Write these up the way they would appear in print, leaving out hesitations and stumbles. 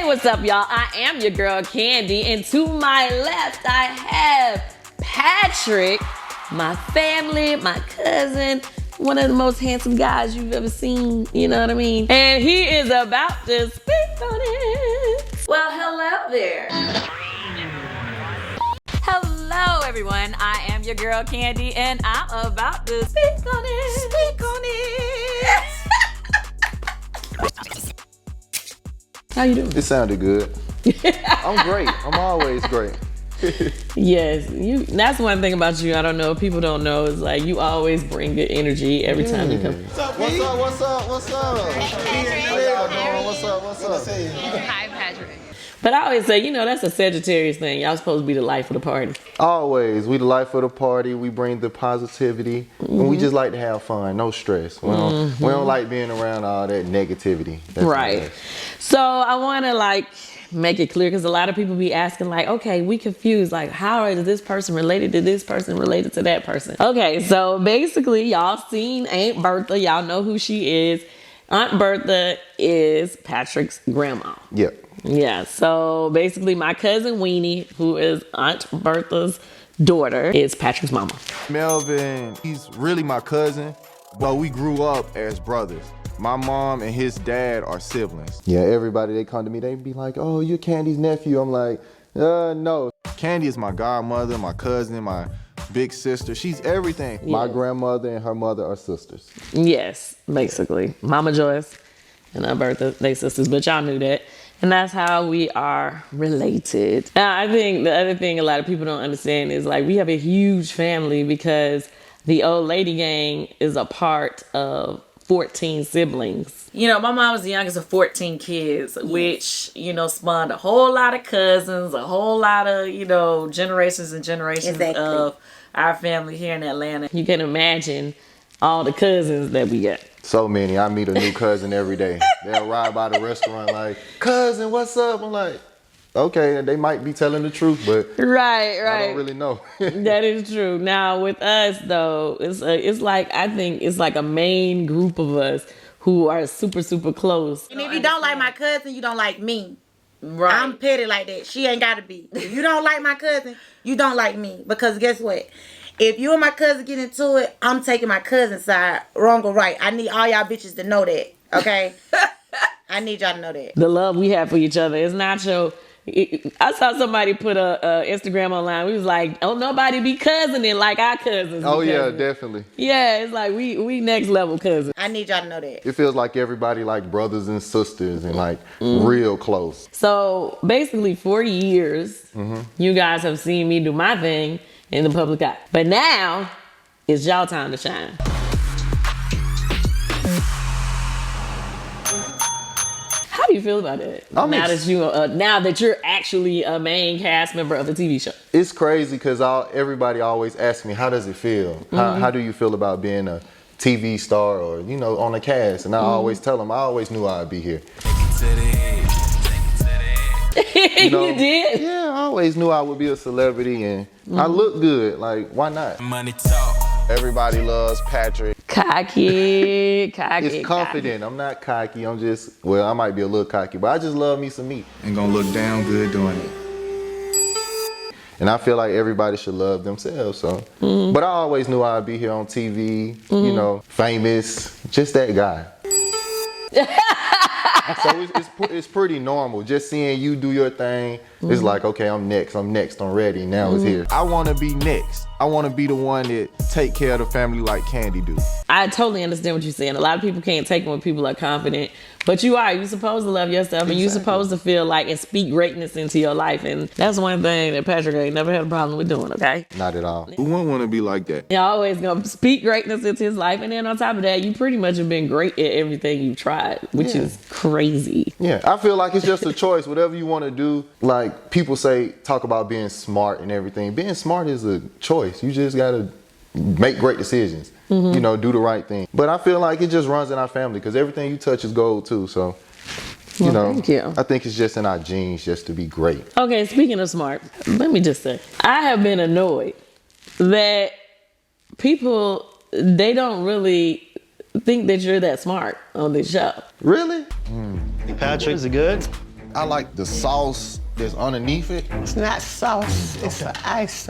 Hey, what's up, y'all? I am your girl, Kandi, and to my left, I have Patrick, my family, my cousin, one of the most handsome guys you've ever seen, you know what I mean? And he is about to speak on it. Well, hello there. Hello, everyone. I am your girl, Kandi, and I'm about to speak on it. Speak on it. How you doing? It sounded good. I'm great. I'm always great. Yes, that's one thing about you. I don't know if people don't know is like you always bring good energy every time you come. What's up? What's up? What's up? How y'all doing? What's up? What's up? Hi, Patrick. But I always say, that's a Sagittarius thing. Y'all supposed to be the life of the party. Always. We the life of the party. We bring the positivity. And we just like to have fun. No stress. We don't like being around all that negativity. That's right. So I want to make it clear because a lot of people be asking okay, we confused. How is this person related to this person related to that person? Okay, so basically y'all seen Aunt Bertha. Y'all know who she is. Aunt Bertha is Patrick's grandma. Yep. Yeah, so basically my cousin Weenie, who is Aunt Bertha's daughter, is Patrick's mama. Melvin, he's really my cousin, but we grew up as brothers. My mom and his dad are siblings. Yeah, everybody, they come to me, they be like, oh, you're Candy's nephew. I'm like, no. Kandi is my godmother, my cousin, my big sister. She's everything. Yeah. My grandmother and her mother are sisters. Yes, basically. Mama Joyce and Aunt Bertha, they sisters, but y'all knew that. And that's how we are related. Now, I think the other thing a lot of people don't understand is we have a huge family because the old lady gang is a part of 14 siblings. My mom was the youngest of 14 kids, which, spawned a whole lot of cousins, a whole lot of, generations and generations of our family here in Atlanta. You can imagine all the cousins that we got. So many. I meet a new cousin every day. They'll ride by the restaurant like, cousin, what's up? I'm like, okay, they might be telling the truth, but right. I don't really know. That is true. Now with us though, I think it's like a main group of us who are super, super close. And if you don't like my cousin, you don't like me. Right. I'm petty like that. She ain't gotta be. If you don't like my cousin, you don't like me. Because guess what? If you and my cousin get into it, I'm taking my cousin's side, wrong or right. I need all y'all bitches to know that, okay? I need y'all to know that. The love we have for each other is not your... I saw somebody put a Instagram online. We was like, "Oh, nobody be cousining like our cousins." Oh yeah, definitely. Yeah, it's like we next level cousins. I need y'all to know that. It feels like everybody like brothers and sisters and real close. So basically, for years, you guys have seen me do my thing in the public eye, but now it's y'all time to shine. How do you feel about it? Now that you're actually a main cast member of the TV show. It's crazy because everybody always asks me, how does it feel? How do you feel about being a TV star or, on a cast? And I always tell them, I always knew I'd be here. You did? Yeah, I always knew I would be a celebrity and I look good. Why not? Money talk. Everybody loves Patrick. Cocky. It's confident. Cocky. I'm not cocky. I might be a little cocky, but I just love me some me. And gonna look down good doing it. And I feel like everybody should love themselves, so. But I always knew I'd be here on TV, famous, just that guy. So it's pretty normal. Just seeing you do your thing, it's like, okay, I'm next, I'm ready, now it's here. I wanna be next. I wanna be the one that take care of the family like Kandi do. I totally understand what you're saying. A lot of people can't take it when people are confident, but you're supposed to love yourself and you're supposed to feel and speak greatness into your life. And that's one thing that Patrick ain't never had a problem with doing, okay? Not at all. Who wouldn't wanna be like that? You're always gonna speak greatness into his life. And then on top of that, you pretty much have been great at everything you've tried, which is crazy. Yeah, I feel like it's just a choice. Whatever you wanna do, people talk about being smart and everything. Being smart is a choice. You just gotta make great decisions. Do the right thing. But I feel like it just runs in our family because everything you touch is gold too. So, thank you. I think it's just in our genes just to be great. Okay, speaking of smart, let me just say, I have been annoyed that people, they don't really think that you're that smart on this show. Really? Patrick, is it good? I like the sauce that's underneath it. It's not sauce, it's an ice.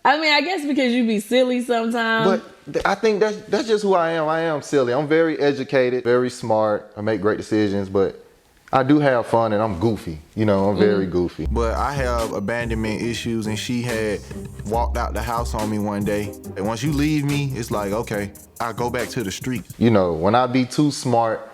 I mean, I guess because you be silly sometimes. But I think that's just who I am. I am silly. I'm very educated, very smart. I make great decisions, but I do have fun and I'm goofy. You know, I'm very goofy. But I have abandonment issues, and she had walked out the house on me one day. And once you leave me, it's like, okay, I go back to the streets. You know, when I be too smart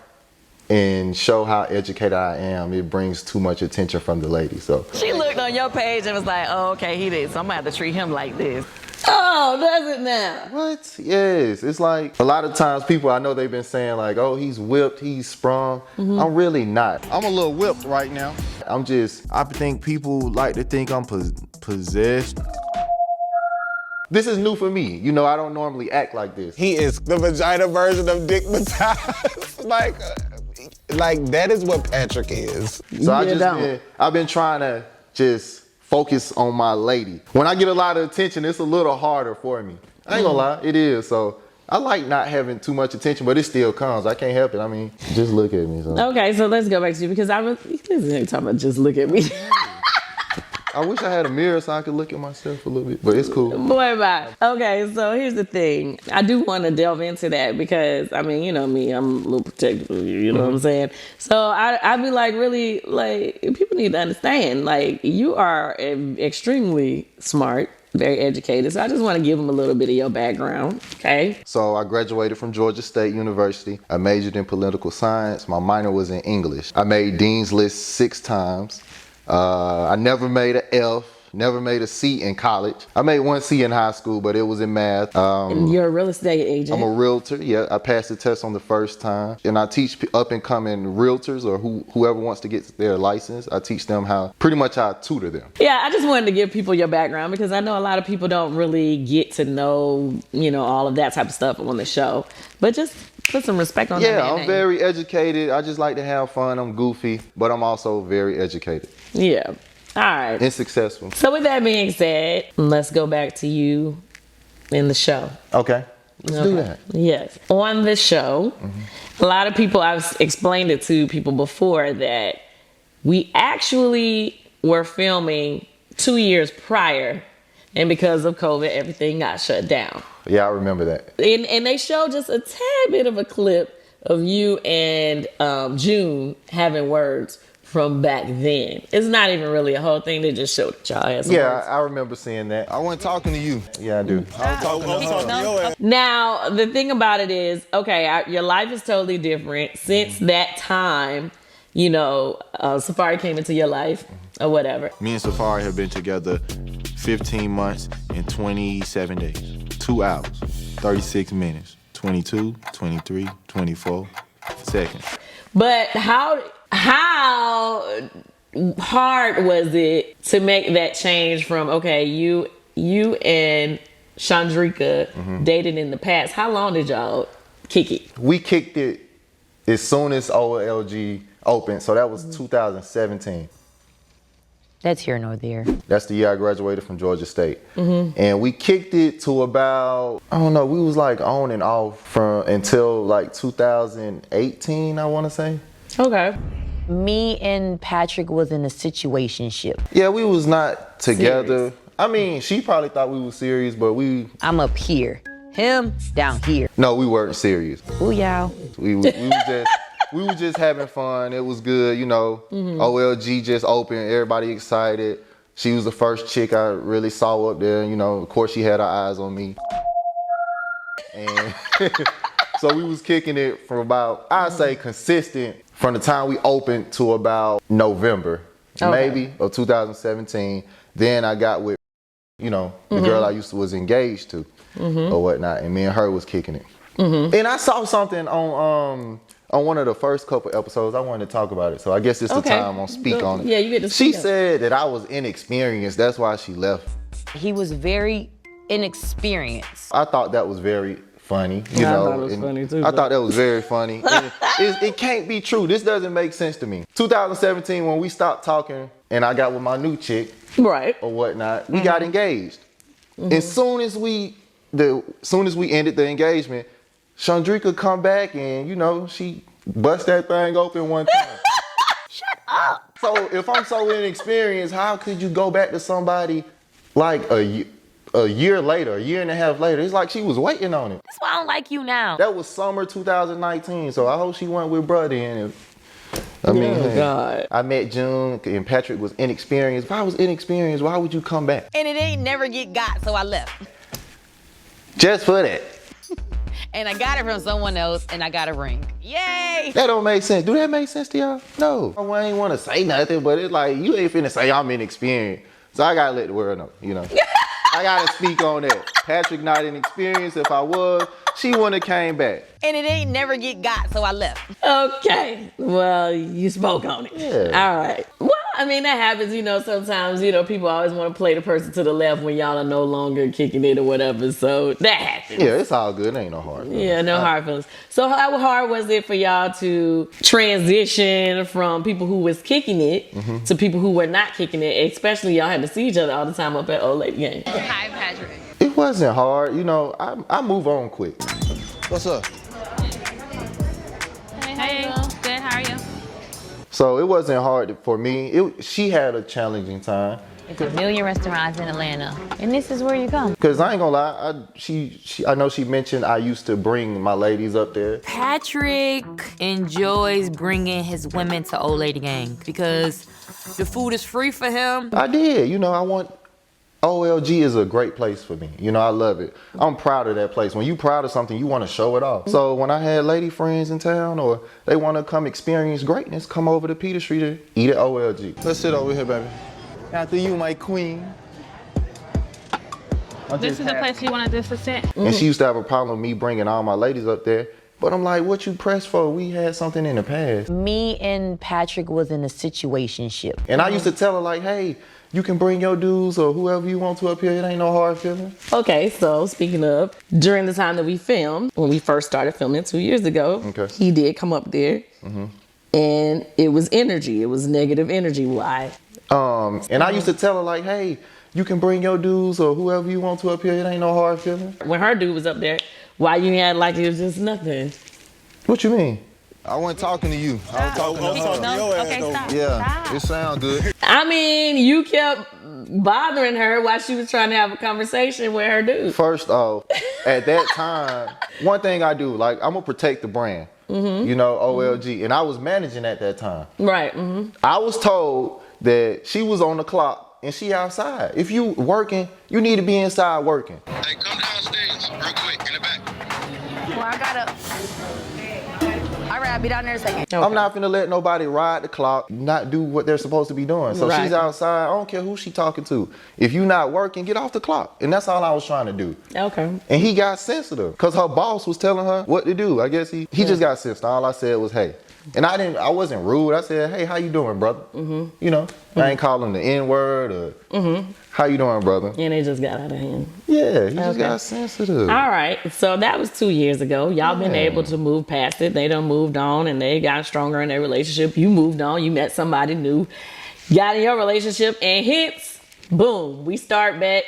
and show how educated I am, it brings too much attention from the ladies. So She looked on your page and was like, oh, okay, he did, so I'm gonna have to treat him like this. Oh, does it now? what? Yes. It's like a lot of times people, I know they've been saying like, oh, he's whipped, he's sprung. I'm really not. I'm a little whipped right now. I think people like to think I'm possessed. This is new for me. You know, I don't normally act like this. He is the vagina version of Dick Mataz. Like that is what Patrick is. So I've been trying to just focus on my lady. When I get a lot of attention, it's a little harder for me. I ain't gonna lie, it is. So I like not having too much attention, but it still comes. I can't help it. I mean, just look at me. So. Okay, so let's go back to you because I was talking about just look at me. I wish I had a mirror so I could look at myself a little bit, but it's cool. Boy, bye. Okay, so here's the thing. I do want to delve into that because, I mean, you know me, I'm a little protective of you, you know what I'm saying? So I be like, really, like, people need to understand, like, you are extremely smart, very educated. So I just want to give them a little bit of your background, okay? So I graduated from Georgia State University. I majored in political science. My minor was in English. I made Dean's List 6 times. I never made an F, never made a C in college. I made 1 C in high school, but it was in math. And you're a real estate agent. I'm a realtor. Yeah, I passed the test on the first time. And I teach up and coming realtors or whoever wants to get their license. I teach them pretty much how I tutor them. Yeah, I just wanted to give people your background because I know a lot of people don't really get to know, you know, all of that type of stuff on the show. But just put some respect on that. Yeah, I'm very educated. I just like to have fun. I'm goofy, but I'm also very educated. Yeah. All right. And successful. So with that being said, let's go back to you in the show. Okay. Let's do that. Yes. On the show, a lot of people, I've explained it to people before that we actually were filming 2 years prior, and because of COVID, everything got shut down. Yeah, I remember that. And they showed just a tad bit of a clip of you and June having words from back then. It's not even really a whole thing. They just showed y'all had some words. I remember seeing that. I wasn't talking to you. Yeah, I do. I was talking to her. Now, the thing about it is, okay, your life is totally different. Since that time, you know, Safari came into your life or whatever. Me and Safari have been together 15 months and 27 days. 2 hours, 36 minutes, 22, 23, 24 seconds. But how hard was it to make that change from, okay, you and Chandrika dated in the past. How long did y'all kick it? We kicked it as soon as OLG opened, so that was 2017. That's here nor there. That's the year I graduated from Georgia State. And we kicked it to about, I don't know, we was like on and off until like 2018, I want to say. Okay. Me and Patrick was in a situationship. Yeah, we was not together. Serious. I mean, she probably thought we were serious, but I'm up here. Him down here. No, we weren't serious. Ooh, y'all. We was just having fun. It was good, you know. OLG just opened, everybody excited. She was the first chick I really saw up there, you know. Of course, she had her eyes on me. And so we was kicking it from about, I'd say consistent, from the time we opened to about November, maybe, of 2017. Then I got with, you know, the girl I was engaged to or whatnot, and me and her was kicking it. And I saw something on one of the first couple episodes. I wanted to talk about it, so I guess it's the time I'll speak on it. Yeah, you get to speak. She said that I was inexperienced. That's why she left. He was very inexperienced. I thought that was very funny. You know, I thought it was funny too. I thought that was very funny. And it can't be true. This doesn't make sense to me. 2017, when we stopped talking and I got with my new chick, right, or whatnot, we got engaged. As soon as we ended the engagement, Chandrika come back and, you know, she bust that thing open one time. Shut up. So if I'm so inexperienced, how could you go back to somebody like a year later, a year and a half later? It's like she was waiting on it. That's why I don't like you now. That was summer 2019, so I hope she went with brother in. I mean, Oh, hey, God. I met June and Patrick was inexperienced. If I was inexperienced, why would you come back? And it ain't never get got, so I left. Just for that. And I got it from someone else, and I got a ring. Yay! That don't make sense. Do that make sense to y'all? No. I ain't want to say nothing, but it's like, you ain't finna say I'm inexperienced. So I gotta let the world know, you know. I gotta speak on that. Patrick not inexperienced. If I was, she wouldn't have came back. And it ain't never get got, so I left. Okay. Well, you spoke on it. Yeah. All right. Well, I mean, that happens, sometimes, people always want to play the person to the left when y'all are no longer kicking it or whatever. So that happens. Yeah, it's all good. It ain't no hard feelings. Yeah, no hard feelings. So how hard was it for y'all to transition from people who was kicking it to people who were not kicking it, especially y'all had to see each other all the time up at Old Lady Game? Hi, Patrick. It wasn't hard. I move on quick. What's up? Hey, good. How are you? So it wasn't hard for me. She had a challenging time. It's a million restaurants in Atlanta, and this is where you come. Cause I ain't gonna lie, I know she mentioned I used to bring my ladies up there. Patrick enjoys bringing his women to Old Lady Gang because the food is free for him. I did. OLG is a great place for me. I love it. I'm proud of that place. When you proud of something, you want to show it off. So when I had lady friends in town or they want to come experience greatness, come over to Peter Street and eat at OLG. Let's sit over here, baby. After you, my queen. This is the place you wanted us to sit. And she used to have a problem with me bringing all my ladies up there. But I'm like, what you pressed for? We had something in the past. Me and Patrick was in a situationship. And I used to tell her like, hey, you can bring your dudes or whoever you want to up here. It ain't no hard feeling. Okay, so speaking of, during the time that we filmed, when we first started filming 2 years ago, he did come up there. And it was energy. It was negative energy. Why? And I used to tell her like, hey, you can bring your dudes or whoever you want to up here. It ain't no hard feeling. When her dude was up there, why you had like it was just nothing? What you mean? I wasn't talking to you. I was talking to her. No, okay, stop. Yeah, Stop. it sound good. I mean, you kept bothering her while she was trying to have a conversation with her dude. First off, at that time, one thing I do, like, I'm gonna protect the brand. OLG. And I was managing at that time. Right. I was told that she was on the clock and she outside. If you working, you need to be inside working. Hey, come downstairs real quick in the back. Well, I gotta. All right, I'll be down there in a second. Okay. I'm not finna let nobody ride the clock, not do what they're supposed to be doing. So Right. she's outside. I don't care who she talking to. If you not working, get off the clock. And that's all I was trying to do. Okay. And he got sensitive because her boss was telling her what to do. I guess he just got sensitive. All I said was, hey. And I wasn't rude. I said, hey, how you doing, brother? I ain't calling the N-word or how you doing, brother? And it just got out of hand. Yeah, he just got sensitive. All right. So that was 2 years ago. Y'all been able to move past it. They done moved on and they got stronger in their relationship. You moved on. You met somebody new. Got in your relationship and hits. Boom. We start back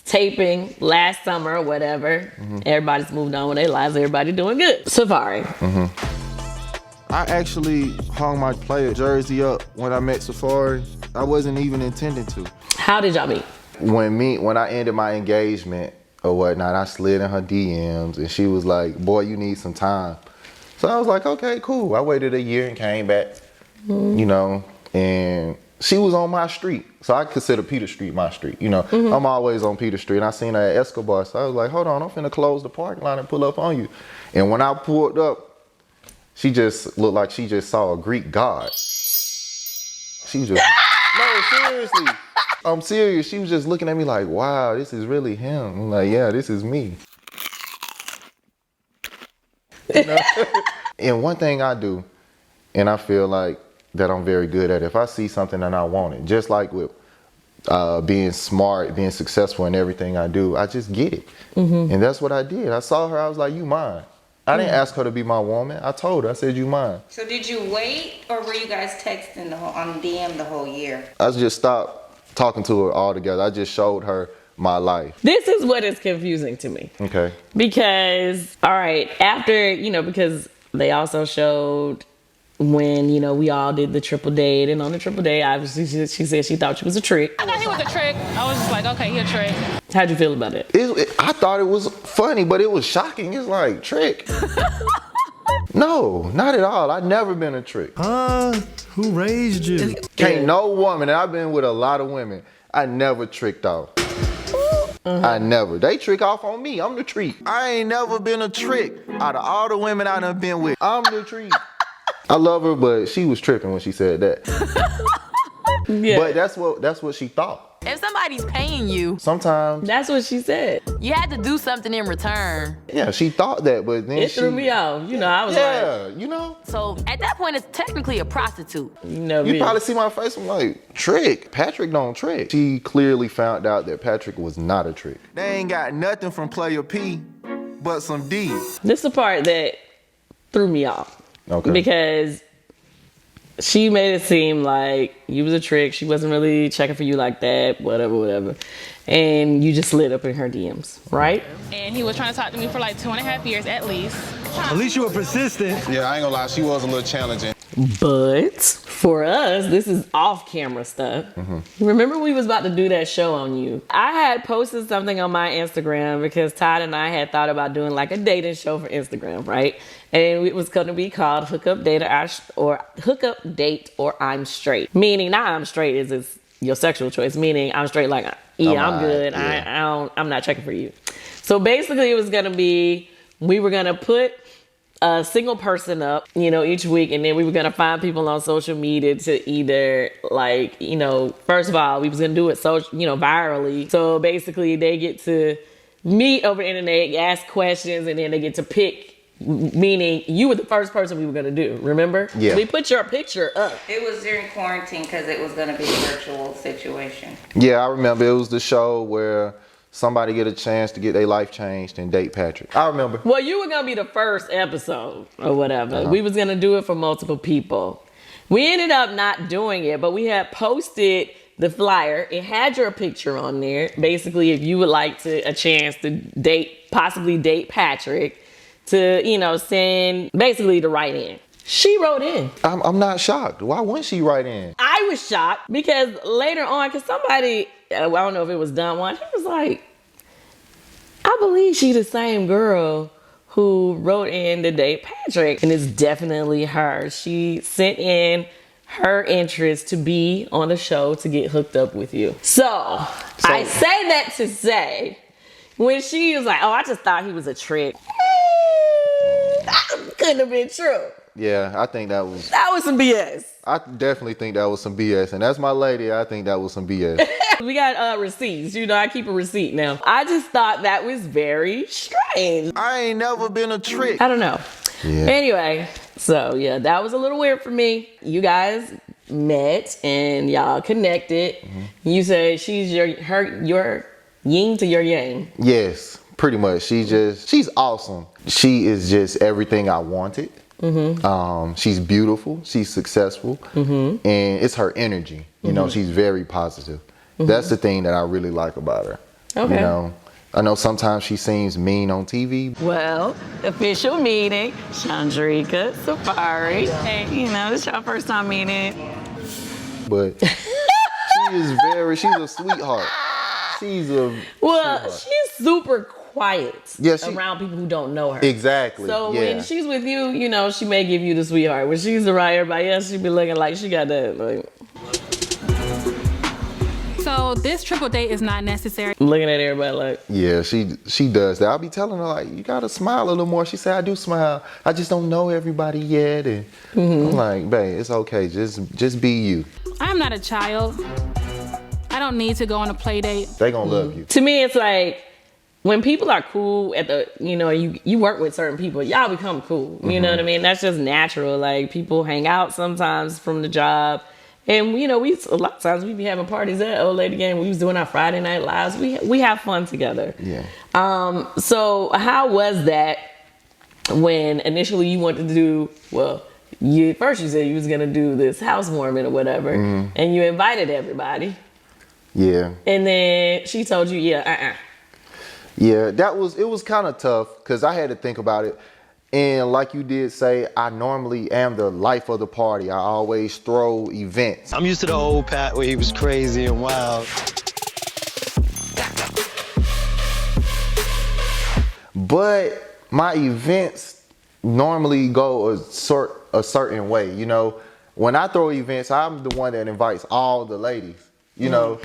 taping last summer or whatever. Everybody's moved on with their lives. Everybody doing good. Safari. I actually hung my player jersey up when I met Safari. I wasn't even intending to. How did y'all meet? When I ended my engagement or whatnot, I slid in her DMs and she was like, boy, you need some time. So I was like, okay, cool. I waited a year and came back, and she was on my street. So I consider Peter Street my street, I'm always on Peter Street and I seen her at Escobar. So I was like, hold on, I'm finna close the parking lot and pull up on you. And when I pulled up, she just looked like she just saw a Greek god. She just, no, seriously. I'm serious. She was just looking at me like, wow, this is really him. I'm like, yeah, this is me. And one thing I do, and I feel like that I'm very good at, if I see something and I want it, just like with being smart, being successful in everything I do, I just get it. And that's what I did. I saw her, I was like, you mine. I didn't ask her to be my woman. I told her, I said, you mine. So did you wait, or were you guys texting on DM the whole year? I just stopped talking to her altogether. I just showed her my life. This is what is confusing to me. Okay. Because, all right, after, because they also showed when, you know, we all did the triple date. And on the triple date, obviously, she said she thought you was a trick. I thought he was a trick. I was just like, okay, he a trick. How'd you feel about it? I thought it was funny, but it was shocking. It's like, trick. No, not at all. I've never been a trick. Who raised you? Can't no woman, and I've been with a lot of women, I never tricked off. I never. They trick off on me. I'm the treat. I ain't never been a trick. Out of all the women I done been with, I'm the treat. I love her, but she was tripping when she said that. Yeah. But that's what she thought. If somebody's paying you, Sometimes, That's what she said. you had to do something in return. yeah, she thought that, but then It threw me off. You know, I was like, Yeah, you know. So at that point, it's technically a prostitute. you know, You probably see my face, I'm like, trick. Patrick don't trick. She clearly found out that Patrick was not a trick. They ain't got nothing from Player P but some D. this is the part that threw me off. Okay. Because she made it seem like you was a trick. She wasn't really checking for you like that, whatever. And you just slid up in her DMs, right? And he was trying to talk to me for like 2.5 years at least. At least you were persistent. Yeah, I ain't gonna lie, she was a little challenging. But for us, this is off-camera stuff. Remember we was about to do that show on you. I had posted something on my Instagram because Todd and I had thought about doing like a dating show for Instagram, right? And it was going to be called Hookup Date or I'm Straight. Meaning not I'm straight is it's your sexual choice. Meaning I'm straight like, yeah, I'm good. Yeah. I'm not checking for you. So basically it was going to be, we were going to put a single person up, you know, each week. And then we were going to find people on social media to either like, you know, first of all, we was going to do it virally. So basically they get to meet over the internet, ask questions, and then they get to pick, meaning you were the first person we were going to do. Remember? Yeah. We put your picture up. It was during quarantine because it was going to be a virtual situation. Yeah, I remember it was the show where somebody get a chance to get their life changed and date Patrick. I remember. Well, you were going to be the first episode or whatever. We was going to do it for multiple people. We ended up not doing it, but we had posted the flyer. It had your picture on there. Basically, if you would like a chance to possibly date Patrick, to, you know, send basically to write in. She wrote in. I'm not shocked. Why wouldn't she write in? I was shocked because later on, because somebody, I don't know if it was Don Juan, he was like, I believe she the same girl who wrote in to date Patrick, and it's definitely her. She sent in her interest to be on the show to get hooked up with you. So I say that to say, when she was like, oh, I just thought he was a trick. That couldn't have been true. Yeah, I think that was some BS. I definitely think that was some BS. And that's my lady, I think that was some BS. We got receipts. You know, I keep a receipt now. I just thought that was very strange. I ain't never been a trick. I don't know. Yeah. Anyway, so yeah, that was a little weird for me. You guys met and y'all connected. You say she's your yin to your yang. Yes, pretty much. She's awesome. She is just everything I wanted. She's beautiful. She's successful. And it's her energy. You know, she's very positive. That's the thing that I really like about her. Okay. You know, I know sometimes she seems mean on TV. Well, official meeting, Chandrika, Safari. Hey, you know, this your first time meeting. But she's a sweetheart. She's super quiet around people who don't know her. Exactly. So when she's with you, you know, she may give you the sweetheart. When she's around everybody else, she be looking like she got that. Like. So this triple date is not necessary. Looking at everybody like. Yeah, she does that. I'll be telling her like, you gotta smile a little more. She said, I do smile. I just don't know everybody yet. And I'm like, babe, it's okay. Just be you. I'm not a child. I don't need to go on a play date. They gonna love you. To me, it's like when people are cool at the, you know, you work with certain people, y'all become cool. You know what I mean? That's just natural. Like people hang out sometimes from the job. And, you know, a lot of times we be having parties at Old Lady Gang. We was doing our Friday night lives. We have fun together. Yeah. So how was that when initially you wanted to do, you said you was going to do this housewarming or whatever, and you invited everybody. Yeah. And then she told you, Yeah, it was kind of tough because I had to think about it. And like you did say, I normally am the life of the party. I always throw events. I'm used to the old Pat where he was crazy and wild. But my events normally go a certain way, you know. When I throw events, I'm the one that invites all the ladies, you know.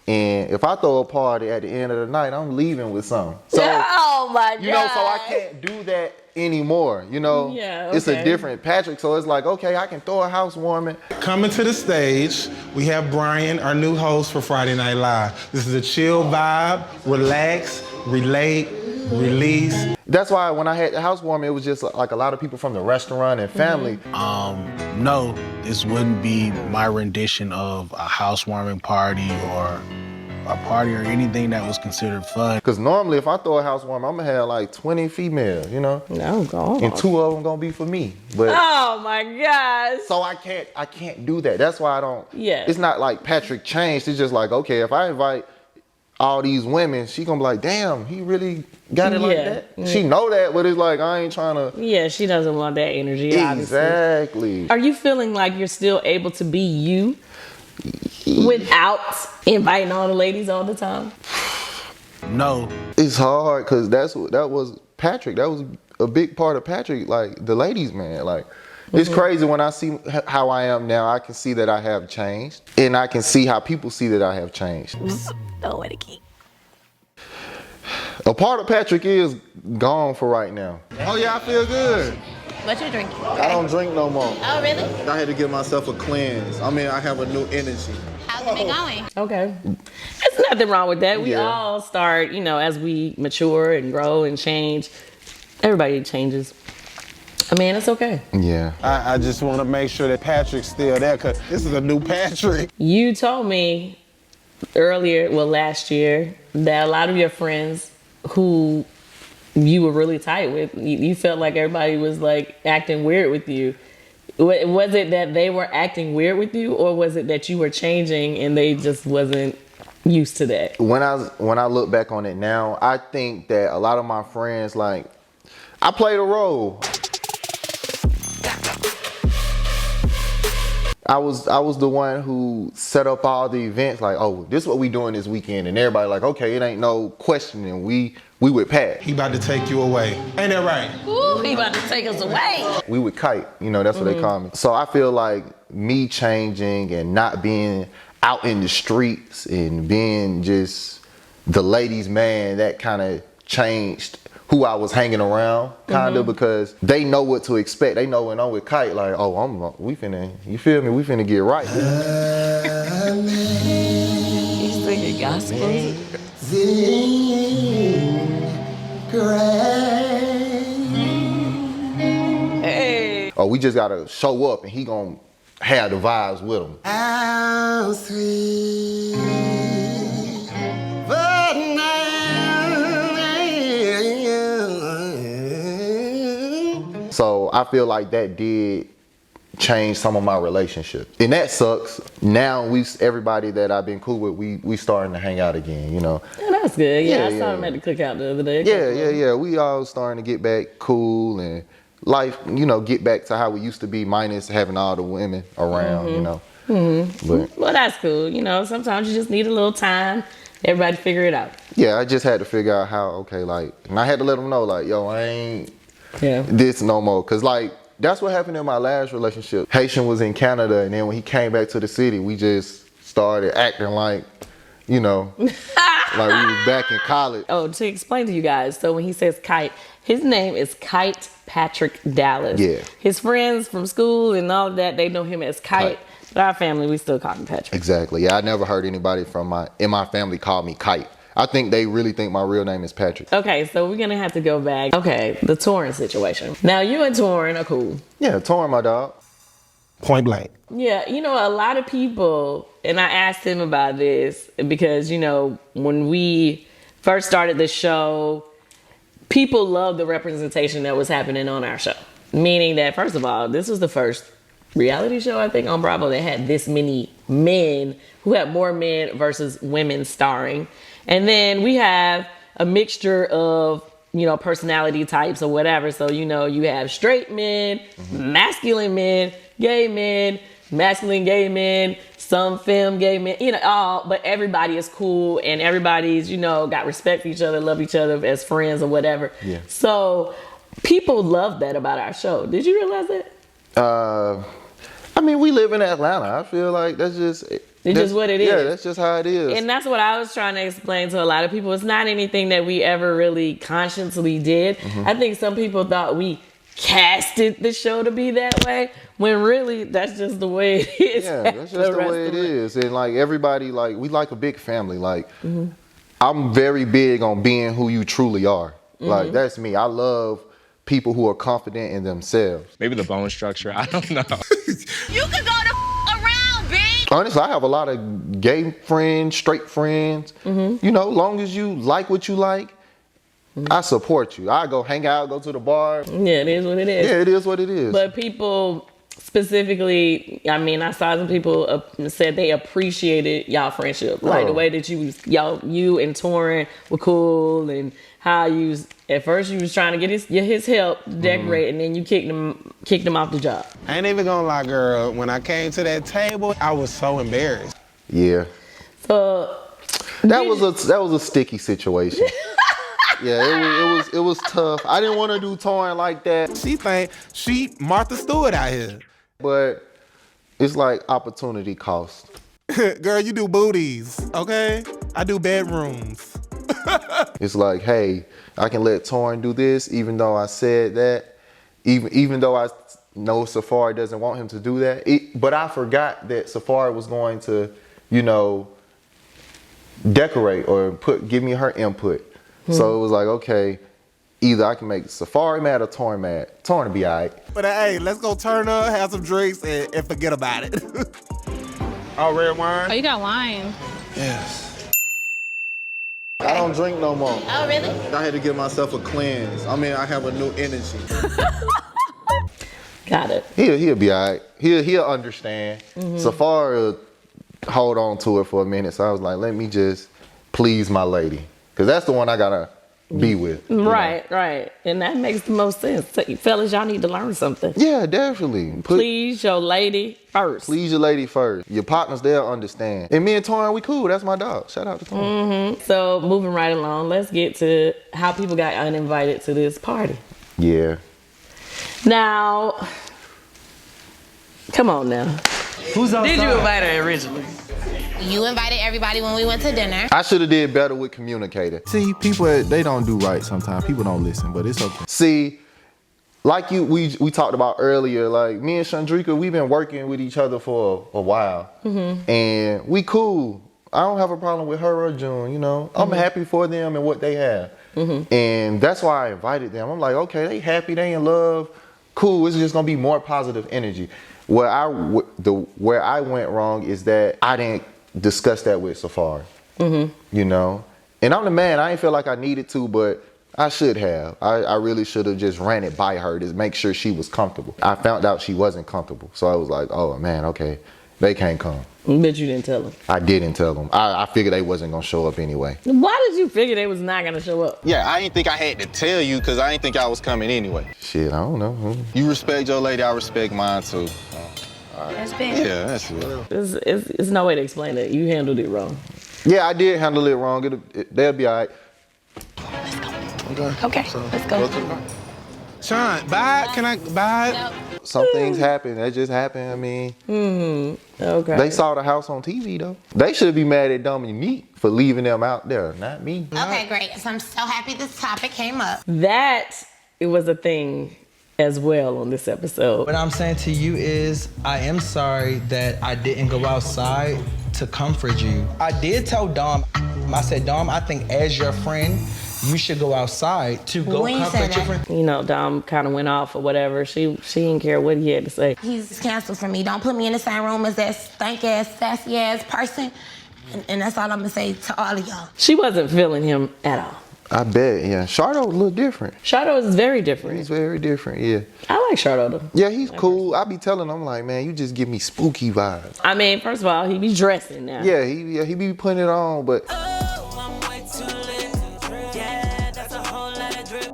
And if I throw a party at the end of the night, I'm leaving with something. So, oh my God. You know, so I can't do that anymore, you know. Yeah, It's a different Patrick, so it's like, okay, I can throw a housewarming. Coming to the stage, we have Brian, our new host for Friday Night Live. This is a chill vibe, relax, relate, release. That's why when I had the housewarming, it was just like a lot of people from the restaurant and family. No, this wouldn't be my rendition of a housewarming party or a party or anything that was considered fun. Because normally if I throw a housewarming, I'm gonna have like 20 females, you know? Oh God. And 2 of them gonna be for me. But oh my gosh. So I can't do that. That's why I don't. Yeah. It's not like Patrick changed. It's just like, okay, if I invite all these women, she gonna be like, damn, he really got it like that. She know that, but it's like, I ain't trying to. Yeah, she doesn't want that energy, obviously. Exactly. Are you feeling like you're still able to be you without inviting all the ladies all the time? No. It's hard because that was Patrick. That was a big part of Patrick, like the ladies, man. Like, it's crazy when I see how I am now. I can see that I have changed, and I can see how people see that I have changed. A part of Patrick is gone for right now. Oh yeah, I feel good. What you drinking? I don't drink no more. Oh, really? I had to give myself a cleanse. I mean, I have a new energy. How's it been going? Okay. There's nothing wrong with that. We Yeah. all start, you know, as we mature and grow and change. Everybody changes. I mean, it's okay. Yeah. I just want to make sure that Patrick's still there because this is a new Patrick. You told me earlier, well, last year, that a lot of your friends who you were really tight with, you felt like everybody was like acting weird with you. Was it that they were acting weird with you, or was it that you were changing and they just wasn't used to that? When I look back on it now, I think that a lot of my friends, like, I played a role. I was the one who set up all the events, like, oh, this is what we doing this weekend, and everybody like, okay, it ain't no questioning. We with Pat. He about to take you away. Ain't that right? Ooh, he about to take us away. We would kite, you know, that's what they call me. So I feel like me changing and not being out in the streets and being just the ladies' man, that kind of changed who I was hanging around, kind of, because they know what to expect. They know when I'm with Kite, like, oh, we finna, you feel me? We finna get right. He's singing gospel. Hey. Oh, we just gotta show up and he gonna have the vibes with him. How sweet So I feel like that did change some of my relationships. And that sucks. Now everybody that I've been cool with, we starting to hang out again, you know. Yeah, that's good. Yeah, I saw him at the cookout the other day. Yeah. We all starting to get back cool and life, you know, get back to how we used to be, minus having all the women around, you know. But, well, that's cool. You know, sometimes you just need a little time. Everybody figure it out. Yeah, I just had to figure out how, okay, like, and I had to let them know, like, yo, I ain't this no more. Because, like, that's what happened in my last relationship. Haitian was in Canada, and then when he came back to the city, we just started acting like, you know, like we was back in college. Oh, to explain to you guys, so when he says Kite, his name is Kite Patrick Dallas. Yeah. His friends from school and all of that, they know him as Kite. But our family, we still call him Patrick. Exactly. Yeah, I never heard anybody in my family call me Kite. I think they really think my real name is Patrick. Okay, so we're going to have to go back. Okay, the Torrin situation. Now, you and Torrin are cool. Yeah, Torrin, my dog. Point blank. Yeah, you know, a lot of people, and I asked him about this because, you know, when we first started the show, people loved the representation that was happening on our show. Meaning that, first of all, this was the first reality show, I think, on Bravo that had this many men, who had more men versus women starring. And then we have a mixture of personality types or whatever. So, you have straight men, masculine men, gay men, masculine gay men, some femme gay men, but everybody is cool and everybody's, got respect for each other, love each other as friends or whatever. Yeah. So people love that about our show. Did you realize that? We live in Atlanta. I feel like that's just what it is. Yeah, that's just how it is. And that's what I was trying to explain to a lot of people. It's not anything that we ever really consciously did. I think some people thought we casted the show to be that way, when really that's just the way it is. Yeah, that's just the way it is. And like everybody, like we like a big family. Like I'm very big on being who you truly are. Like that's me. I love people who are confident in themselves. Maybe the bone structure, I don't know. You can go around, bitch. Honestly, I have a lot of gay friends, straight friends. Long as you like what you like, I support you. I go hang out, go to the bar. Yeah, it is what it is. Yeah, it is what it is. But people specifically, I saw some people said they appreciated y'all friendship. Like the way that you and Torin were cool, and how at first you was trying to get his help to decorate, and then you kicked him off the job. I ain't even gonna lie, girl. When I came to that table, I was so embarrassed. Yeah. So that was a sticky situation. Yeah, it was tough. I didn't want to do Torin like that. She Martha Stewart out here. But it's like opportunity cost. Girl, you do booties, okay? I do bedrooms. It's like, hey, I can let Torin do this, even though I said that. Even though I know Safari doesn't want him to do that. But I forgot that Safari was going to, decorate or give me her input. So it was like, okay, either I can make Safari mad or Torin mad. Torin will be all right. But hey, let's go turn up, have some drinks, and forget about it. Oh, red wine? Oh, you got wine. Yes. I don't drink no more. Oh, really? I had to give myself a cleanse. I have a new energy. Got it. He'll be all right. He'll understand. Safari will hold on to it for a minute. So I was like, let me just please my lady. Because that's the one I got to be with. Right. And that makes the most sense. Fellas, y'all need to learn something. Yeah, definitely. Please your lady first. Please your lady first. Your partners, they'll understand. And me and Torin, we cool. That's my dog. Shout out to Torin. So moving right along, let's get to how people got uninvited to this party. Yeah. Now, come on now. Who's outside? Did you invite her originally? You invited everybody when we went to dinner. I should have did better with communicating. See, people, they don't do right sometimes. People don't listen, but it's okay. See, like we talked about earlier, like me and Chandrika, we've been working with each other for a while. And we cool. I don't have a problem with her or June, I'm happy for them and what they have. And that's why I invited them. I'm like, okay, they happy, they in love. Cool, it's just gonna be more positive energy. Where I went wrong is that I didn't discuss that with Safari. And I'm the man. I ain't feel like I needed to, but I should have. I really should have just ran it by her to make sure she was comfortable. I found out she wasn't comfortable, so I was like, oh man, okay, they can't come. But you didn't tell them. I didn't tell them. I figured they wasn't gonna show up anyway. Why did you figure they was not gonna show up? Yeah, I didn't think I had to tell you because I didn't think I was coming anyway. Shit, I don't know. You respect your lady, I respect mine too. That's big. Yeah, that's it. It's no way to explain it. You handled it wrong. Yeah, I did handle it wrong. They'll be all right. Okay, let's go. Sean, bye. Can I bye? Some things happen. That just happened. Okay. They saw the house on TV though. They should be mad at Dominique for leaving them out there, not me. Okay, great. So I'm so happy this topic came up. It was a thing as well on this episode. What I'm saying to you is, I am sorry that I didn't go outside to comfort you. I did tell Dom, I said, Dom, I think as your friend, you should go outside to go comfort your friend. Dom kind of went off or whatever. She didn't care what he had to say. He's canceled for me. Don't put me in the same room as that stank-ass, sassy-ass person. And that's all I'm gonna say to all of y'all. She wasn't feeling him at all. I bet, yeah. Shardo a little different. Shardo is very different. He's very different, yeah. I like Shardo though. Yeah, he's cool. I be telling him like, man, you just give me spooky vibes. I mean, first of all, he be dressing now. Yeah, he be putting it on, but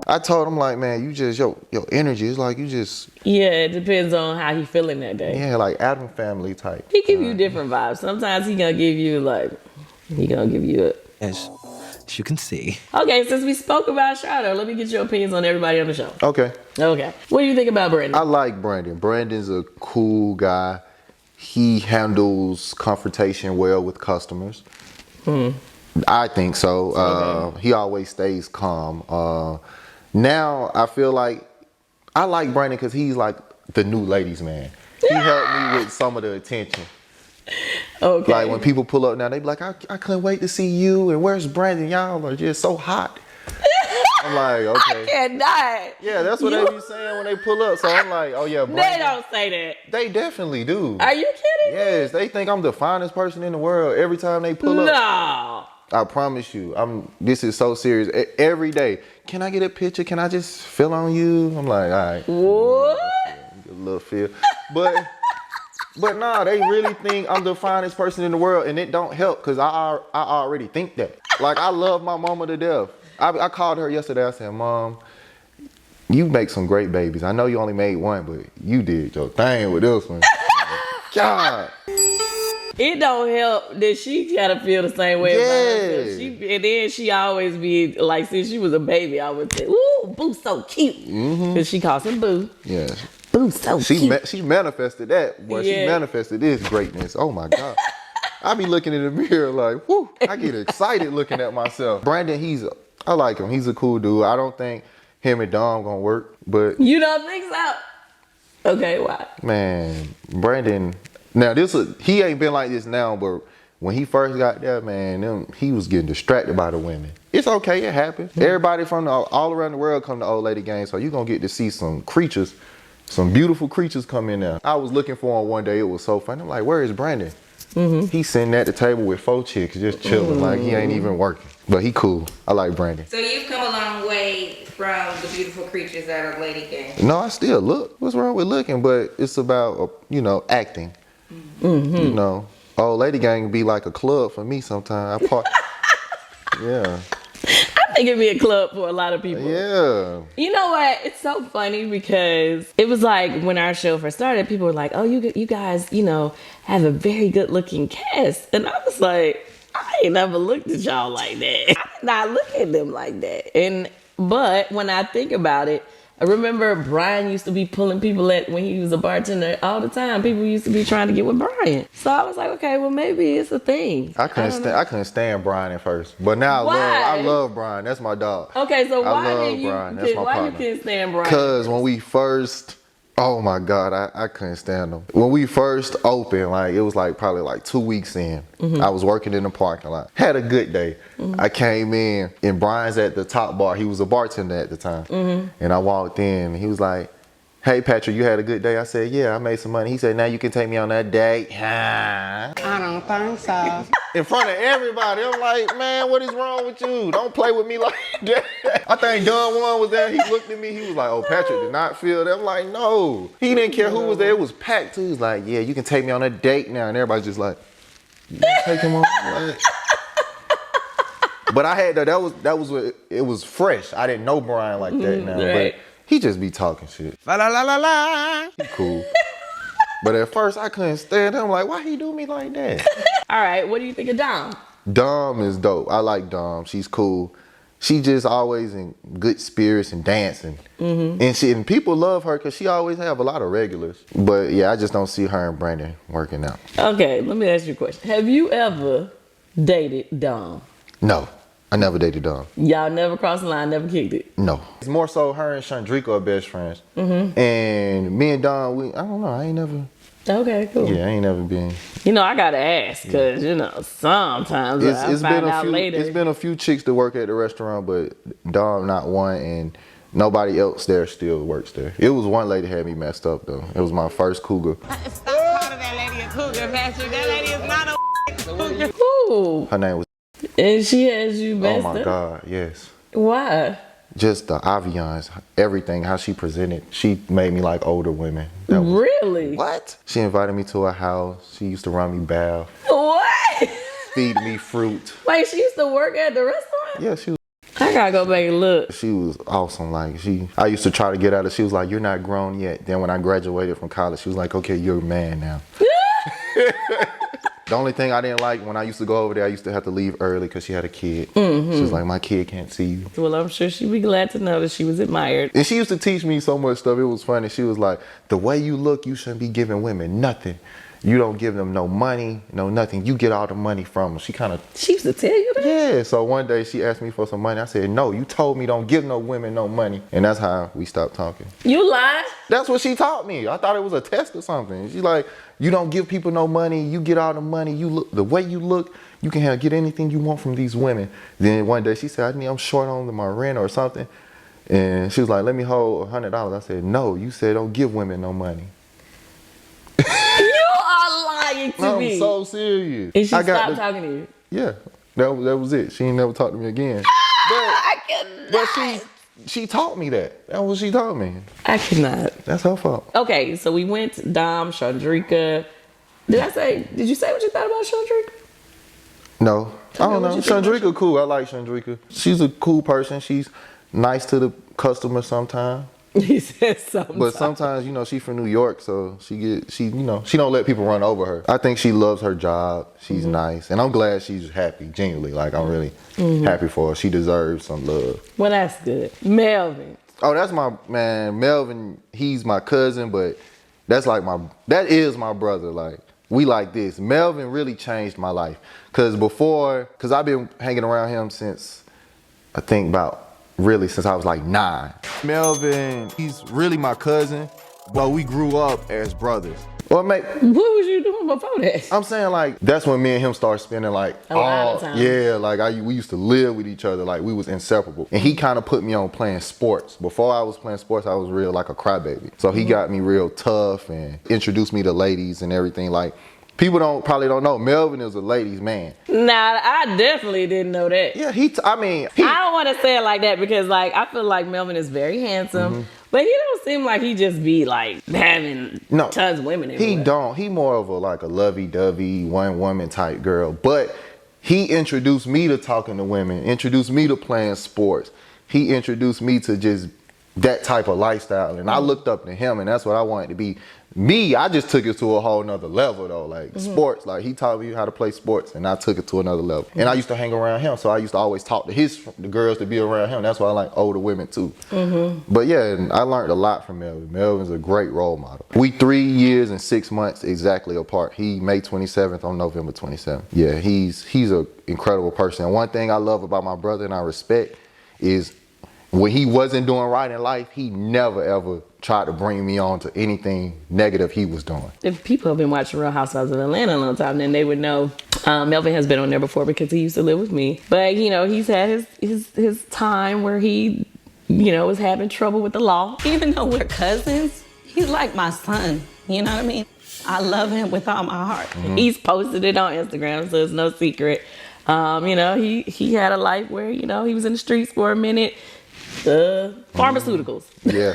I told him like, man, you just your energy is like you just. Yeah, it depends on how he feeling that day. Yeah, like Adam Family type. He give you different vibes. Sometimes he gonna give you As you can see. Okay, since we spoke about Shadow, let me get your opinions on everybody on the show. Okay. What do you think about Brandon? I like Brandon. Brandon's a cool guy. He handles confrontation well with customers. I think so. He always stays calm. Now I feel like I like Brandon because he's like the new ladies man. He helped me with some of the attention. Okay. Like when people pull up now, they be like, I couldn't wait to see you. And where's Brandon? Y'all are just so hot. I'm like, okay. I cannot. Yeah, that's what they be saying when they pull up. So I'm like, oh yeah, Brandon. They don't say that. They definitely do. Are you kidding? Yes, they think I'm the finest person in the world every time they pull up. No. I promise you, this is so serious. Every day, can I get a picture? Can I just feel on you? I'm like, all right. What? Get a little feel. But nah, they really think I'm the finest person in the world, and it don't help because I already think that. Like, I love my mama to death. I called her yesterday. I said, Mom, you make some great babies. I know you only made one, but you did your thing with this one. God. It don't help that she gotta feel the same way about herself. And then she always be like, since she was a baby, I would say, ooh, Boo's so cute. Because she calls him Boo. Yeah. Boo's so cute. She manifested that. Boy, she manifested this greatness. Oh my God. I be looking in the mirror like, whoo, I get excited looking at myself. Brandon, I like him. He's a cool dude. I don't think him and Dom gonna work, but. You don't think so? Okay, why? Man, Brandon, now he ain't been like this now, but when he first got there, man, he was getting distracted by the women. It's okay, it happens. Everybody from all around the world come to Old Lady Gang, so you're gonna get to see some creatures, some beautiful creatures come in there. I was looking for him one day, it was so funny. I'm like, where is Brandon? He's sitting at the table with 4 chicks, just chilling, like he ain't even working. But he cool. I like Brandon. So you've come a long way from the beautiful creatures at Old Lady Gang. No, I still look. What's wrong with looking? But it's about, acting. You know, Old Lady Gang be like a club for me sometimes. Yeah. I think it'd be a club for a lot of people. Yeah. You know what? It's so funny because it was like when our show first started, people were like, oh, you guys, have a very good looking cast. And I was like, I ain't never looked at y'all like that. I did not look at them like that. But when I think about it, I remember Brian used to be pulling people when he was a bartender all the time. People used to be trying to get with Brian. So I was like, okay, well maybe it's a thing. I couldn't stand Brian at first, but now I love Brian. That's my dog. Okay, so why you can't stand Brian? Because when we first, oh my God, I couldn't stand him. When we first opened, it was probably 2 weeks in. I was working in the parking lot. Had a good day. I came in and Brian's at the top bar. He was a bartender at the time. And I walked in and he was like, hey Patrick, you had a good day? I said, yeah, I made some money. He said, now you can take me on that date. I don't think so. In front of everybody. I'm like, man, what is wrong with you? Don't play with me like that. I think Don Juan was there. He looked at me. He was like, oh, Patrick did not feel that. I'm like, no. He didn't care who was there. It was packed too. He's like, yeah, you can take me on a date now. And everybody's just like, you take him on what? But I had that was what it was fresh. I didn't know Brian like that now. Right. But he just be talking shit. La la la la la. He cool. But at first I couldn't stand him. Like, why he do me like that? All right, what do you think of Dom? Dom is dope. I like Dom. She's cool. She just always in good spirits and dancing. And people love her because she always have a lot of regulars. But yeah, I just don't see her and Brandon working out. Okay, let me ask you a question. Have you ever dated Dom? No, I never dated Dom. Y'all never crossed the line, never kicked it? No. It's more so her and Chandrika are best friends. And me and Dom, I don't know, I ain't never. Okay, cool. Yeah, I ain't never been. I gotta ask because sometimes I find out later. It's been a few chicks that work at the restaurant, but Dom not one, and nobody else there still works there. It was one lady had me messed up though. It was my first cougar. Stop calling that lady a cougar, Patrick. That lady is not a cougar. Ooh. Her name was. And she has you messed up? Oh my God, yes. Why? Just the aviance, everything, how she presented. She made me like older women. Really? What? She invited me to her house. She used to run me bath. What? Feed me fruit. Wait, she used to work at the restaurant? Yeah, she was. I gotta go back and look. She was awesome. Like I used to try to get at her. She was like, "You're not grown yet." Then when I graduated from college, she was like, "Okay, you're a man now." The only thing I didn't like when I used to go over there, I used to have to leave early because she had a kid. Mm-hmm. She was like, "My kid can't see you." Well, I'm sure she'd be glad to know that she was admired. And she used to teach me so much stuff. It was funny. She was like, "The way you look, you shouldn't be giving women nothing. You don't give them no money, no nothing. You get all the money from them." She used to tell you that? Yeah. So one day she asked me for some money. I said, "No, you told me don't give no women no money." And that's how we stopped talking. You lied? That's what she taught me. I thought it was a test or something. She's like, "You don't give people no money. You get all the money. You look the way you look. You can get anything you want from these women." Then one day she said, I'm short on my rent or something. And she was like, "Let me hold $100. I said, "No, you said don't give women no money." You are lying to me. I'm so serious. And she stopped talking to you? Yeah, that was it. She ain't never talked to me again. But she taught me that. That's what she taught me. I cannot. That's her fault. Okay, so we went to Dom, Chandrika. Did you say what you thought about Chandrika? No. I don't know. Chandrika cool. I like Chandrika. She's a cool person. She's nice to the customer sometimes. He said sometimes. But sometimes, she's from New York, so she don't let people run over her. I think she loves her job. She's nice. And I'm glad she's happy, genuinely. Like, I'm really happy for her. She deserves some love. Well, that's good. Melvin. Oh, that's my man. Melvin, he's my cousin, but that is my brother. Like, we like this. Melvin really changed my life. Cause I've been hanging around him since I was like 9. Melvin, he's really my cousin, but we grew up as brothers. Well, what was you doing before that? I'm saying, like, that's when me and him started spending like a lot of time. Yeah, like we used to live with each other, like we was inseparable. And he kind of put me on playing sports. Before I was playing sports, I was real like a crybaby. So he got me real tough and introduced me to ladies and everything. Like, people probably don't know, Melvin is a ladies' man. Nah, I definitely didn't know that. Yeah, I don't want to say it like that because, like, I feel like Melvin is very handsome, but he don't seem like he just be like having tons of women everywhere. He don't. He more of a lovey-dovey, one-woman type girl. But he introduced me to talking to women, introduced me to playing sports. He introduced me to just that type of lifestyle, and I looked up to him, and that's what I wanted to be. Me, I just took it to a whole nother level though, like sports. Like, he taught me how to play sports, and I took it to another level. And I used to hang around him, so I used to always talk to the girls to be around him. That's why I like older women too. But yeah, I learned a lot from Melvin. Melvin's a great role model. We 3 years and 6 months exactly apart. He May 27th, I'm November 27th. Yeah, he's an incredible person. And one thing I love about my brother and I respect is when he wasn't doing right in life, he never ever tried to bring me on to anything negative he was doing. If people have been watching Real Housewives of Atlanta a long time, then they would know Melvin has been on there before because he used to live with me. But, he's had his time where he, was having trouble with the law. Even though we're cousins, he's like my son. You know what I mean? I love him with all my heart. He's posted it on Instagram, so it's no secret. He had a life where, he was in the streets for a minute. Pharmaceuticals. Yeah.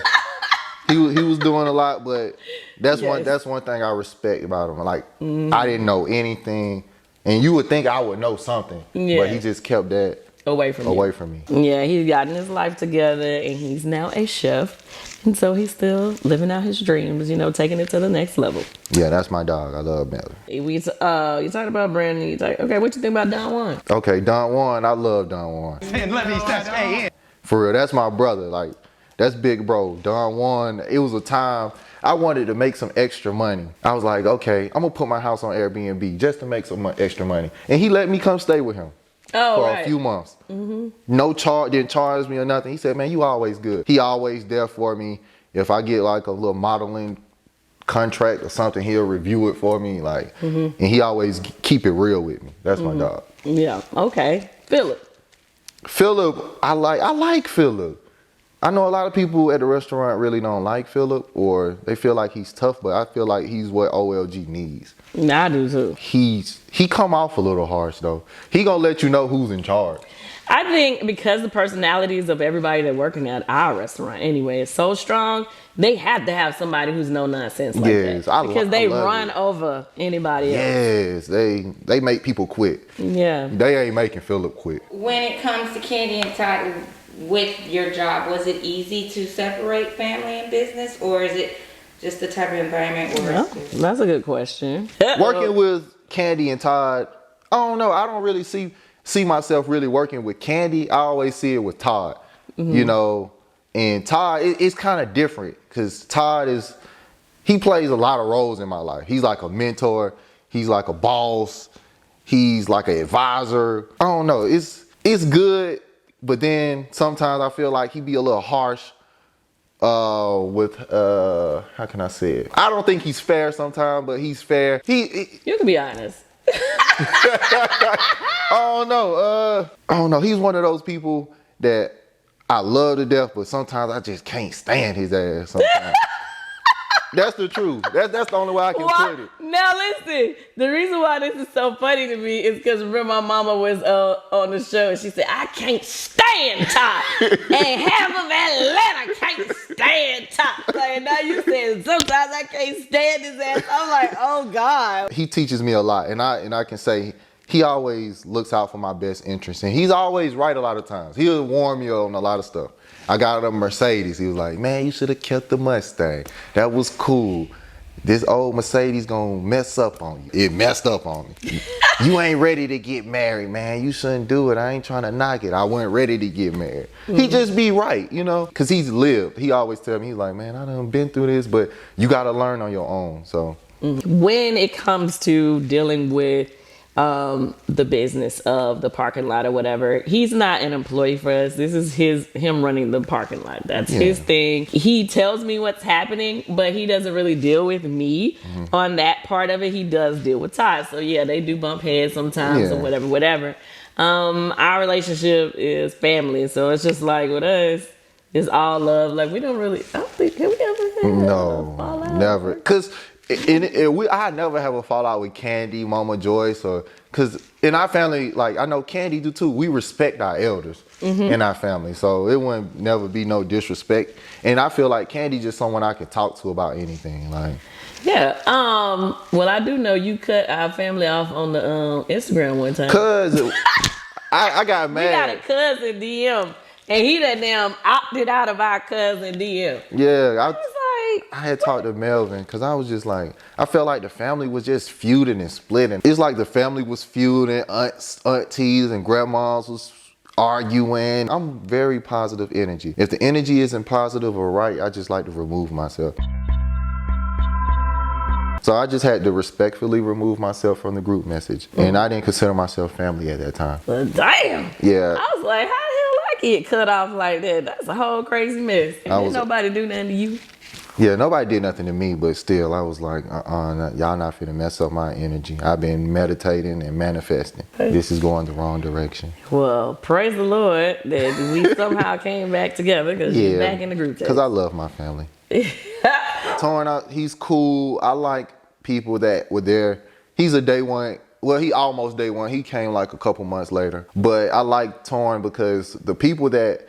He was doing a lot, but that's one thing I respect about him. Like, I didn't know anything, and you would think I would know something, but he just kept that away from me. Yeah, he's gotten his life together, and he's now a chef, and so he's still living out his dreams, taking it to the next level. Yeah, that's my dog. I love Melvin. You talking about Brandon? Okay, what you think about Don Juan? Okay, Don Juan. I love Don Juan. And let me stay in. For real, that's my brother. Like, that's big bro. Don Juan, it was a time I wanted to make some extra money. I was like, okay, I'm gonna put my house on Airbnb just to make some extra money. And he let me come stay with him for a few months. No charge, didn't charge me or nothing. He said, man, you always good. He always there for me. If I get like a little modeling contract or something, he'll review it for me. Like, and he always keep it real with me. That's my dog. Yeah, okay. Philip, I like Philip. I know a lot of people at the restaurant really don't like Philip, or they feel like he's tough, but I feel like he's what OLG needs. I do too. He come off a little harsh though. He gonna let you know who's in charge. I think because the personalities of everybody that working at our restaurant anyway is so strong, they have to have somebody who's no nonsense like that. Because they run over anybody else. Yes, they make people quit. Yeah. They ain't making Philip quit. When it comes to Kandi and Todd, with your job, was it easy to separate family and business, or is it just the type of environment where that's a good question. Working with Kandi and Todd, I don't know. I don't really see myself really working with Kandi. I always see it with Todd, you know. And Todd, it's kind of different because Todd he plays a lot of roles in my life. He's like a mentor. He's like a boss. He's like an advisor. I don't know. It's good, but then sometimes I feel like he be a little harsh with how can I say it? I don't think he's fair sometimes, but he's fair. You can be honest. I don't know. He's one of those people that I love to death, but sometimes I just can't stand his ass sometimes. That's the truth. That's the only way I can put it. Now listen, the reason why this is so funny to me is because remember my mama was on the show and she said, I can't stand Todd. And half of Atlanta can't stand Todd. Like, now you saying sometimes I can't stand his ass. I'm like, oh God. He teaches me a lot, and I can say he always looks out for my best interest, and he's always right a lot of times. He'll warn me on a lot of stuff. I got a Mercedes. He was like, man, you should have kept the Mustang. That was cool. This old Mercedes gonna mess up on you. It messed up on me. You ain't ready to get married, man. You shouldn't do it. I ain't trying to knock it. I wasn't ready to get married. He just be right, you know, because he's lived. He always tell me, he's like, man, I done been through this, but you got to learn on your own, so. When it comes to dealing with the business of the parking lot or whatever, he's not an employee for us. This is him running the parking lot. That's his thing. He tells me what's happening, but he doesn't really deal with me on that part of it. He does deal with Todd. So yeah, they do bump heads sometimes or whatever. Our relationship is family, so it's just like with us, it's all love. Like we don't really, I don't think, have we ever had a fallout? Never. Because I never have a fallout with Kandi, Mama Joyce, or because in our family, like I know Kandi do too. We respect our elders in our family, so it wouldn't never be no disrespect. And I feel like Kandi just someone I can talk to about anything. Like, yeah. Well, I do know you cut our family off on the Instagram one time. Cause I got mad. We got a cousin DM, and he done damn opted out of our cousin DM. Yeah, I had talked to Melvin because I was just like, I felt like the family was just feuding and splitting. It's like the family was feuding, aunties and grandmas was arguing. I'm very positive energy. If the energy isn't positive or right, I just like to remove myself. So I just had to respectfully remove myself from the group message. And I didn't consider myself family at that time. Well, damn. Yeah. I was like, how the hell I get cut off like that? That's a whole crazy mess. And didn't nobody do nothing to you? Yeah, nobody did nothing to me, but still, I was like, y'all not finna mess up my energy. I've been meditating and manifesting. This is going the wrong direction. Well, praise the Lord that we somehow came back together because you're back in the group text. Because I love my family. Torn out, he's cool. I like people that were there. He's a day one. Well, he almost day one. He came like a couple months later. But I like Torn because the people that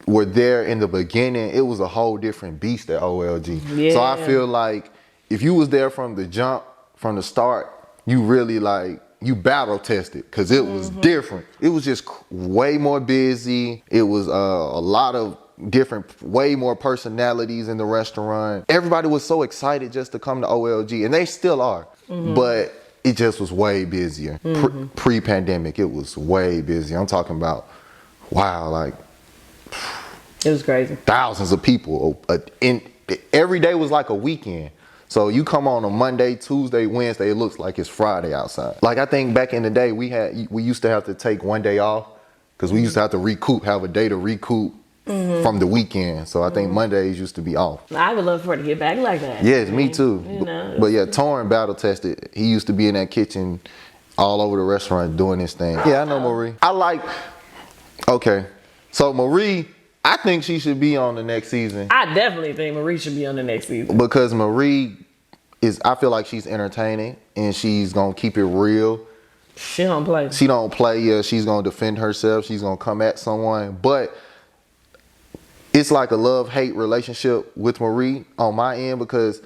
were there in the beginning, it was a whole different beast at OLG. Yeah. So I feel like if you was there from the jump, from the start, you really like, you battle tested because it was different. It was just way more busy. It was a lot of different, way more personalities in the restaurant. Everybody was so excited just to come to OLG, and they still are, but it just was way busier. Pre-pandemic, it was way busier. I'm talking about, wow, like, it was crazy. Thousands of people. Every day was like a weekend. So you come on a Monday, Tuesday, Wednesday, it looks like it's Friday outside. Like I think back in the day, we used to have to take one day off because we used to have to have a day to recoup from the weekend. So I think Mondays used to be off. I would love for it to get back like that. Yes, me too. You know, but yeah, Torn battle tested. He used to be in that kitchen all over the restaurant doing this thing. Yeah, I know Marie. So Marie, I think she should be on the next season. I definitely think Marie should be on the next season. Because Marie I feel like she's entertaining and she's gonna keep it real. She don't play. She don't play. Yeah, she's gonna defend herself. She's gonna come at someone. But it's like a love-hate relationship with Marie on my end because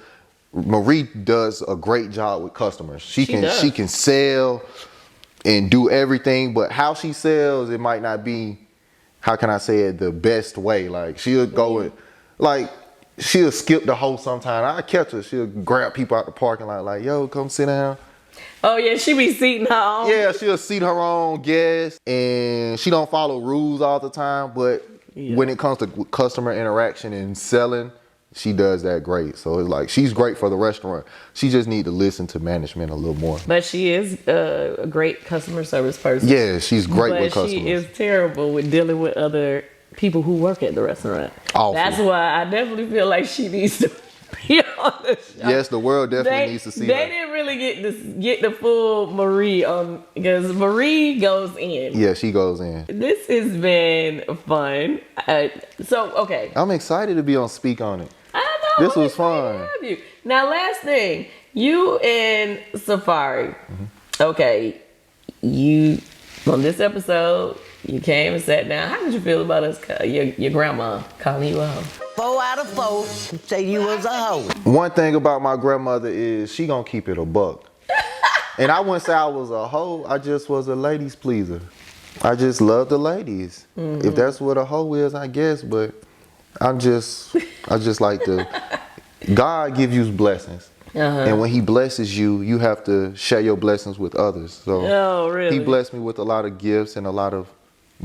Marie does a great job with customers. She can sell and do everything, but how she sells, it might not be, how can I say it, the best way. Like she'll go with, like she'll skip the host sometime. I catch her. She'll grab people out the parking lot like, yo, come sit down. Oh yeah, she be seating her own. Yeah, she'll seat her own guests, and she don't follow rules all the time, but when it comes to customer interaction and selling, she does that great. So it's like she's great for the restaurant. She just need to listen to management a little more. But she is a great customer service person. Yeah, she's great with customers. But she is terrible with dealing with other people who work at the restaurant. Awful. That's why I definitely feel like she needs to be on the show. Yes, the world definitely needs to see They her. didn't really get the full Marie on, because Marie goes in. Yeah, she goes in. This has been fun. Okay. I'm excited to be on Speak On It. I know. This was fun. Have you. Now, last thing, you and Safari. Mm-hmm. Okay, you on this episode, you came and sat down. How did you feel about us? Your grandma calling you a hoe. 4 out of 4 say you was a hoe. One thing about my grandmother is she gonna keep it a buck. And I wouldn't say I was a hoe. I just was a ladies pleaser. I just love the ladies. Mm-hmm. If that's what a hoe is, I guess. But I just like to. God gives you blessings. And when he blesses you, you have to share your blessings with others. So really? He blessed me with a lot of gifts and a lot of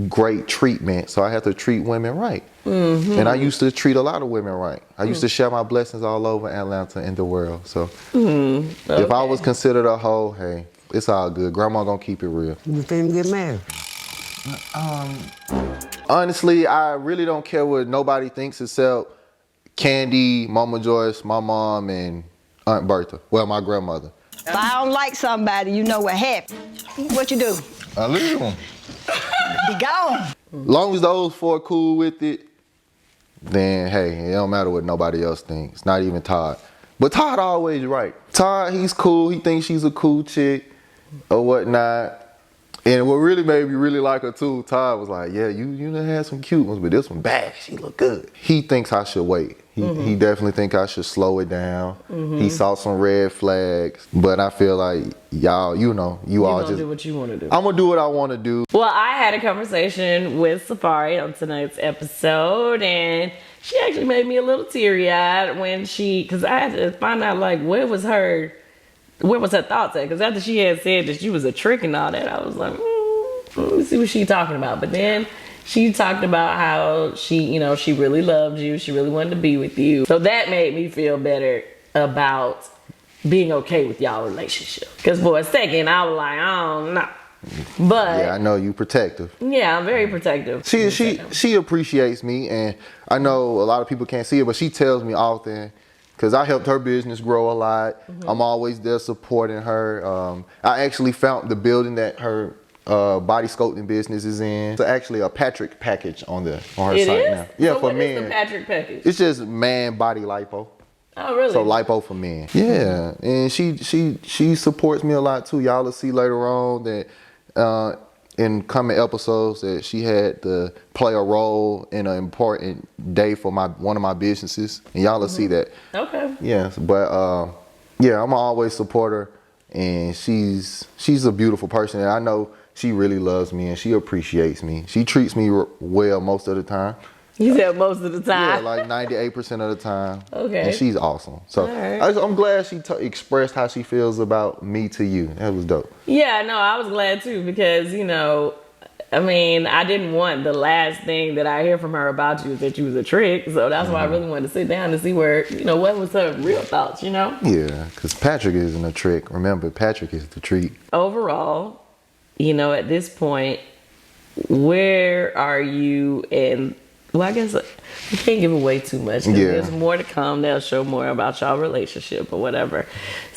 great treatment. So I have to treat women right. Mm-hmm. And I used to treat a lot of women right. I used to share my blessings all over Atlanta and the world. So if I was considered a hoe, hey, it's all good. Grandma gonna keep it real. You finna get married? Honestly, I really don't care what nobody thinks except Kandi, Mama Joyce, my mom, and Aunt Bertha. Well, my grandmother. If I don't like somebody, you know what happened. What you do? I leave them. Be gone. Long as those four cool with it, then hey, it don't matter what nobody else thinks. Not even Todd. But Todd always right. Todd, he's cool. He thinks she's a cool chick or whatnot. And what really made me really like her too, Todd was like, yeah, you done had some cute ones, but this one bad. She look good. He thinks I should wait. He definitely think I should slow it down. He saw some red flags, but I feel like y'all, you all just do what you want to do. I'm gonna do what I want to do. Well, I had a conversation with Safari on tonight's episode, and she actually made me a little teary-eyed when because I had to find out like where was her thoughts at? Because after she had said that she was a trick and all that, I was like, let me see what she's talking about. But then she talked about how she really loved you. She really wanted to be with you. So that made me feel better about being okay with y'all relationship. Because for a second, I was like, oh, no. But yeah, I know you protective. Yeah, I'm very protective. She appreciates me, and I know a lot of people can't see it, but she tells me often, because I helped her business grow a lot. I'm always there supporting her. I actually found the building that her body sculpting business is in. It's actually a Patrick package on her site now. Yeah, so for what men. Is the Patrick package? It's just man body lipo. Oh, really? So lipo for men. Yeah, and she supports me a lot too. Y'all will see later on that in coming episodes that she had to play a role in an important day for one of my businesses, and y'all will see that. Okay. Yes, but yeah, I'm always support her, and she's a beautiful person, and I know she really loves me and she appreciates me. She treats me well most of the time. You said most of the time? Yeah, like 98% of the time. Okay. And she's awesome. So I'm glad she expressed how she feels about me to you. That was dope. Yeah, no, I was glad too because, I mean, I didn't want the last thing that I hear from her about you is that you was a trick. So that's why I really wanted to sit down to see where, what was her real thoughts, Yeah, because Patrick isn't a trick. Remember, Patrick is the treat. Overall, at this point, where are you in... Well, I guess we can't give away too much. There's more to come. They'll show more about y'all relationship or whatever.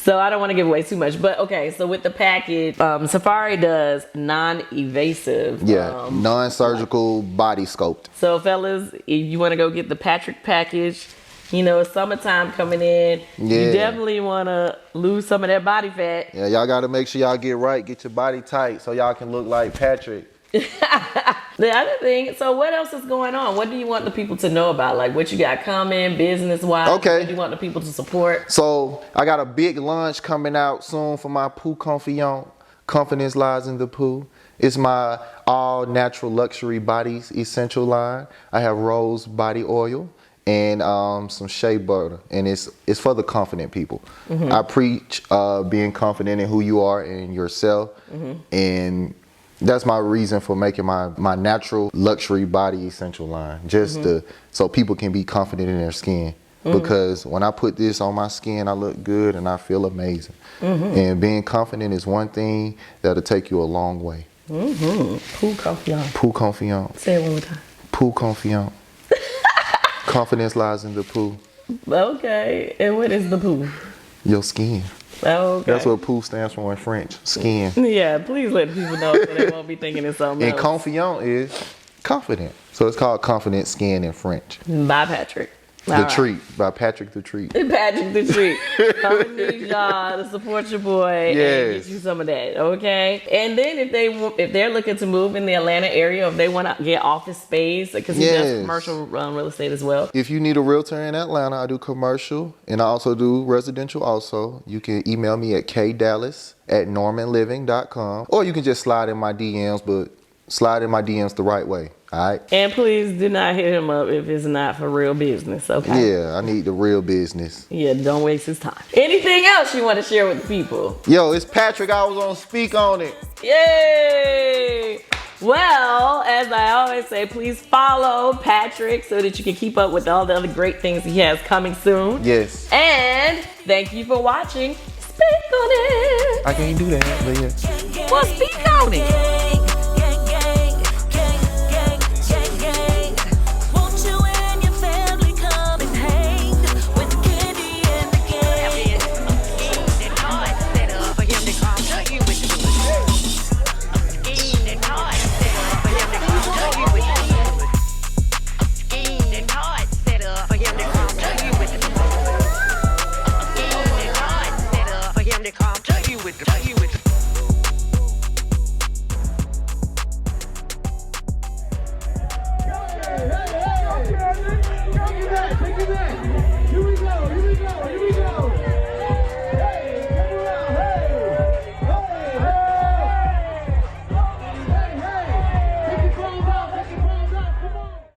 So I don't want to give away too much, but okay. So with the package, Safari does non-invasive. Non-surgical body sculpt. So fellas, if you want to go get the Patrick package, you know, it's summertime coming in. Yeah. You definitely want to lose some of that body fat. Yeah, y'all got to make sure y'all get right, get your body tight, so y'all can look like Patrick. The other thing, so what else is going on? What do you want the people to know about? Like what you got coming, business-wise? Okay. What do you want the people to support? So I got a big launch coming out soon for my Poo Confiant. Confidence lies in the poo. It's my all-natural luxury bodies essential line. I have rose body oil and some shea butter, and it's for the confident people. Mm-hmm. I preach being confident in who you are and yourself, and that's my reason for making my natural luxury body essential line, just so people can be confident in their skin. Because when I put this on my skin, I look good and I feel amazing. And being confident is one thing that'll take you a long way. Poo Confiant. Poo Confiant. Say it one more time. Poo Confiant. Confidence lies in the poo. Okay, and what is the poo? Your skin. Okay. That's what poo stands for in French. Skin. Yeah, please let people know so they won't be thinking it's something else. And confiant is confident. So it's called confident skin in French. By Patrick. The Treat by Patrick the Treat. Patrick the Treat. Come need y'all to support your boy and get you some of that, okay? And then if they're looking to move in the Atlanta area, if they want to get office space, because he does commercial real estate as well. If you need a realtor in Atlanta, I do commercial and I also do residential also. You can email me at kdallas@normanliving.com, or you can just slide in my DMs, but slide in my DMs the right way. All right. And please do not hit him up if it's not for real business, okay? Yeah, I need the real business. Yeah, don't waste his time. Anything else you want to share with the people? Yo, it's Patrick. I was on Speak On It. Yay! Well, as I always say, please follow Patrick so that you can keep up with all the other great things he has coming soon. Yes. And thank you for watching Speak On It. I can't do that, but yeah. Well, speak on it.